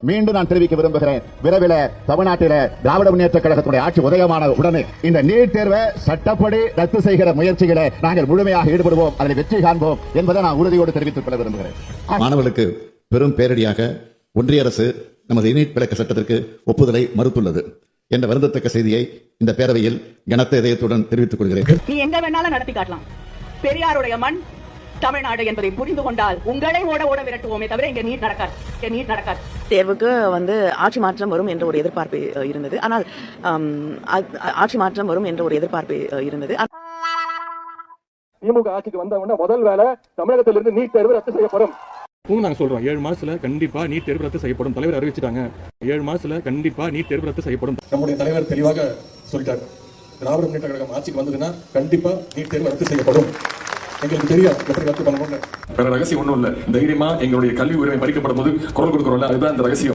மீண்டும் நான் தெரிவிக்க விரும்புகிறேன், விரைவில் தமிழ்நாட்டில் திராவிட முன்னேற்ற கழகத்துடைய ஆட்சி உதயமான உடனே இந்த நீட் தேர்வை சட்டப்படி ரத்து செய்கிற முயற்சிகளை நாங்கள் முழுமையாக ஈடுபடுவோம், அதில் வெற்றி காண்போம் என்பதை நான் உறுதியோடு தெரிவித்துக் கொள்ள விரும்புகிறேன். மாணவர்களுக்கு பெரும் பேரடியாக ஒன்றிய அரசு நமது நீட் விலக்கு சட்டத்திற்கு ஒப்புதலை மறுத்துள்ளது என்ற வருந்தத்தக்க செய்தியை இந்த பேரவையில் கனத்த இதயத்துடன் தெரிவித்துக் கொள்கிறேன். நீ எங்க வேணாலும் நடத்தி காட்டலாம், பெரியாருடைய மண் தமிழ்நாடு என்பதை புரிந்து கொண்டால் உங்களை ஓட விரட்டுவோமே தவிர இங்க நீட் நடக்காது. தேர்வுக்கு ஆட்சி மாற்றம் வரும் என்ற ஒரு எதிர்பார்ப்பு இருந்தது. ஆனால் ஆட்சி மாற்றம் வரும் என்ற ஒரு எதிர்பார்ப்பு இருந்தது. திமுக ஆட்சிக்கு வந்தவொடனே முதல் வேலை தமிழகத்திலிருந்து நீட் தேர்வு ரத்து செய்யப்படும். நாங்க சொல்றோம் 7 மாசத்துல கண்டிப்பா நீட் தேர்வு ரத்து செய்யப்படும். தலைவர் அறிவிச்சிட்டாங்க, 7 மாசத்துல கண்டிப்பா நீட் தேர்வு ரத்து செய்யப்படும். நம்முடைய தலைவர் தெளிவாக சொல்லிட்டார், திராவிட முன்னேற்ற கழகம் ஆட்சிக்கு வந்ததுன்னா கண்டிப்பா நீட் தேர்வு ரத்து செய்யப்படும். எங்களுக்கு தெரியாது எப்படி ரத்து பண்ணணும்னு. வேற ரகசியம் ஒண்ணும் இல்ல. தைரியமா எங்களுடைய கல்வி உரிமை பறிக்கப்படும் போது குரல் கொடுக்கிறோம்ல, அதுதான் இந்த ரகசியம்.